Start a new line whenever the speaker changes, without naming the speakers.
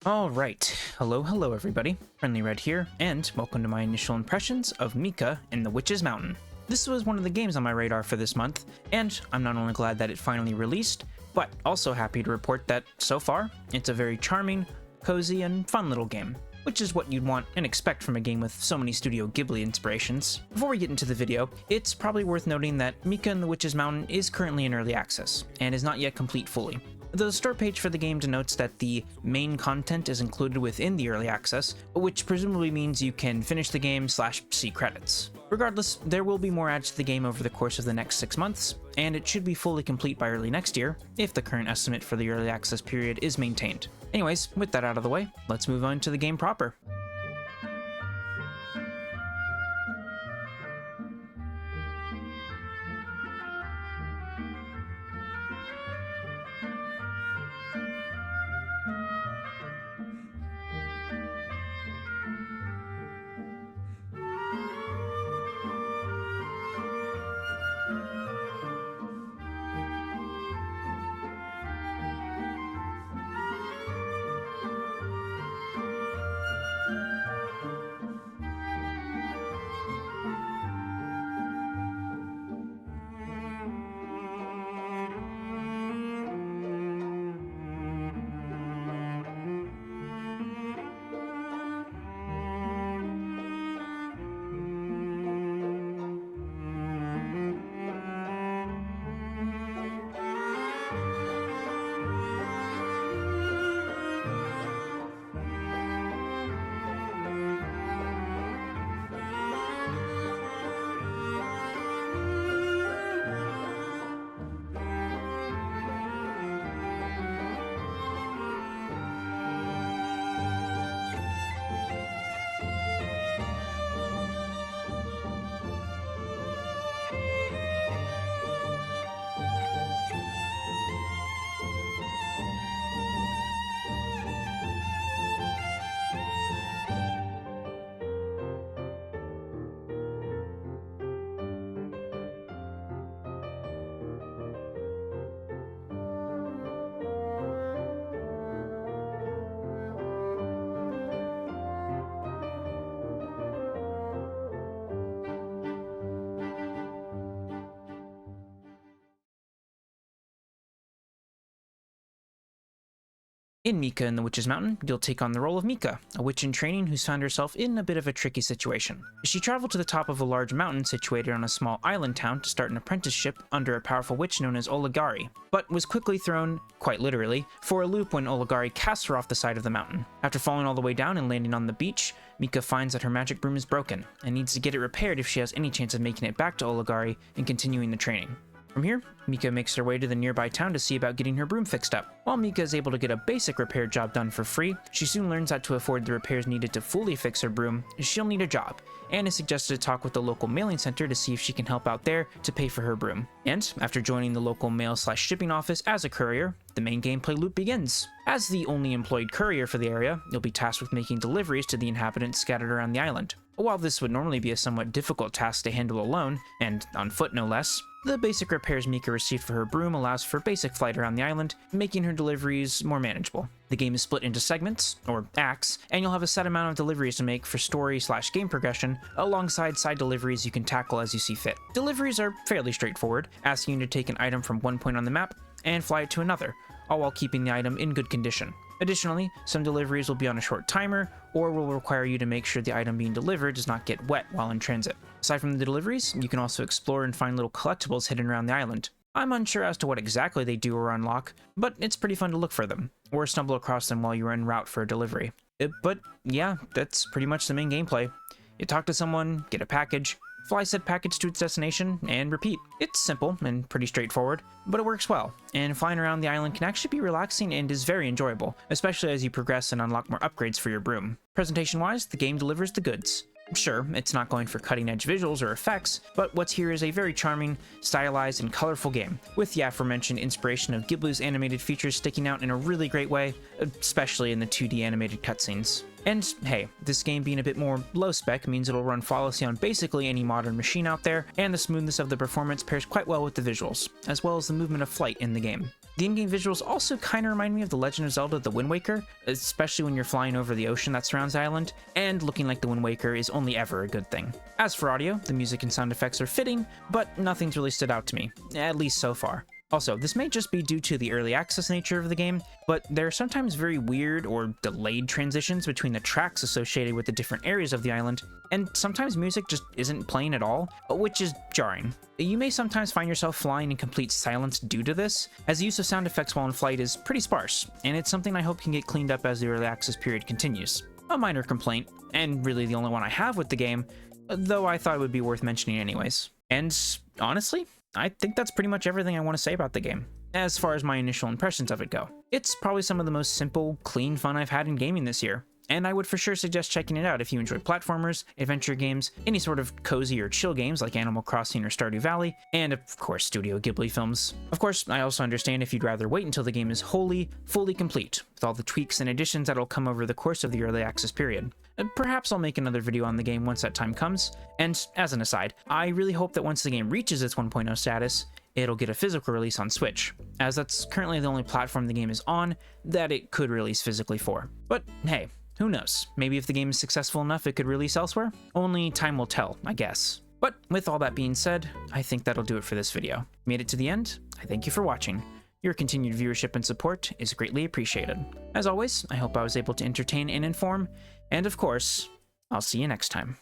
Alright, hello everybody, Friendly Red here, and welcome to my initial impressions of Mika and the Witch's Mountain. This was one of the games on my radar for this month, and I'm not only glad that it finally released, but also happy to report that, so far, it's a very charming, cozy, and fun little game, which is what you'd want and expect from a game with so many Studio Ghibli inspirations. Before we get into the video, it's probably worth noting that Mika and the Witch's Mountain is currently in early access, and is not yet complete fully. The store page for the game denotes that the main content is included within the early access, which presumably means you can finish the game / see credits. Regardless, there will be more adds to the game over the course of the next 6 months, and it should be fully complete by early next year, if the current estimate for the early access period is maintained. Anyways, with that out of the way, let's move on to the game proper. In Mika and the Witch's Mountain, you'll take on the role of Mika, a witch in training who's found herself in a bit of a tricky situation. She traveled to the top of a large mountain situated on a small island town to start an apprenticeship under a powerful witch known as Oligari, but was quickly thrown, quite literally, for a loop when Oligari cast her off the side of the mountain. After falling all the way down and landing on the beach, Mika finds that her magic broom is broken, and needs to get it repaired if she has any chance of making it back to Oligari and continuing the training. From here, Mika makes her way to the nearby town to see about getting her broom fixed up. While Mika is able to get a basic repair job done for free, she soon learns that to afford the repairs needed to fully fix her broom, she'll need a job, and is suggested to talk with the local mailing center to see if she can help out there to pay for her broom. And after joining the local mail/shipping office as a courier, the main gameplay loop begins. As the only employed courier for the area, you'll be tasked with making deliveries to the inhabitants scattered around the island. While this would normally be a somewhat difficult task to handle alone, and on foot no less, the basic repairs Mika received for her broom allows for basic flight around the island, making her deliveries more manageable. The game is split into segments, or acts, and you'll have a set amount of deliveries to make for story/game progression, alongside side deliveries you can tackle as you see fit. Deliveries are fairly straightforward, asking you to take an item from one point on the map and fly it to another, all while keeping the item in good condition. Additionally, some deliveries will be on a short timer, or will require you to make sure the item being delivered does not get wet while in transit. Aside from the deliveries, you can also explore and find little collectibles hidden around the island. I'm unsure as to what exactly they do or unlock, but it's pretty fun to look for them, or stumble across them while you're en route for a delivery. But yeah, that's pretty much the main gameplay. You talk to someone, get a package, fly said package to its destination, and repeat. It's simple and pretty straightforward, but it works well, and flying around the island can actually be relaxing and is very enjoyable, especially as you progress and unlock more upgrades for your broom. Presentation-wise, the game delivers the goods. Sure, it's not going for cutting-edge visuals or effects, but what's here is a very charming, stylized, and colorful game, with the aforementioned inspiration of Ghibli's animated features sticking out in a really great way, especially in the 2D animated cutscenes. And hey, this game being a bit more low-spec means it'll run flawlessly on basically any modern machine out there, and the smoothness of the performance pairs quite well with the visuals, as well as the movement of flight in the game. The in-game visuals also kind of remind me of The Legend of Zelda: The Wind Waker, especially when you're flying over the ocean that surrounds the island, and looking like The Wind Waker is only ever a good thing. As for audio, the music and sound effects are fitting, but nothing's really stood out to me, at least so far. Also, this may just be due to the early access nature of the game, but there are sometimes very weird or delayed transitions between the tracks associated with the different areas of the island, and sometimes music just isn't playing at all, which is jarring. You may sometimes find yourself flying in complete silence due to this, as the use of sound effects while in flight is pretty sparse, and it's something I hope can get cleaned up as the early access period continues. A minor complaint, and really the only one I have with the game, though I thought it would be worth mentioning anyways. And honestly, I think that's pretty much everything I want to say about the game, as far as my initial impressions of it go. It's probably some of the most simple, clean fun I've had in gaming this year, and I would for sure suggest checking it out if you enjoy platformers, adventure games, any sort of cozy or chill games like Animal Crossing or Stardew Valley, and of course Studio Ghibli films. Of course, I also understand if you'd rather wait until the game is fully complete, with all the tweaks and additions that'll come over the course of the early access period. Perhaps I'll make another video on the game once that time comes, and as an aside, I really hope that once the game reaches its 1.0 status, it'll get a physical release on Switch, as that's currently the only platform the game is on that it could release physically for. But hey, who knows? Maybe if the game is successful enough, it could release elsewhere? Only time will tell, I guess. But with all that being said, I think that'll do it for this video. Made it to the end? I thank you for watching. Your continued viewership and support is greatly appreciated. As always, I hope I was able to entertain and inform, and of course, I'll see you next time.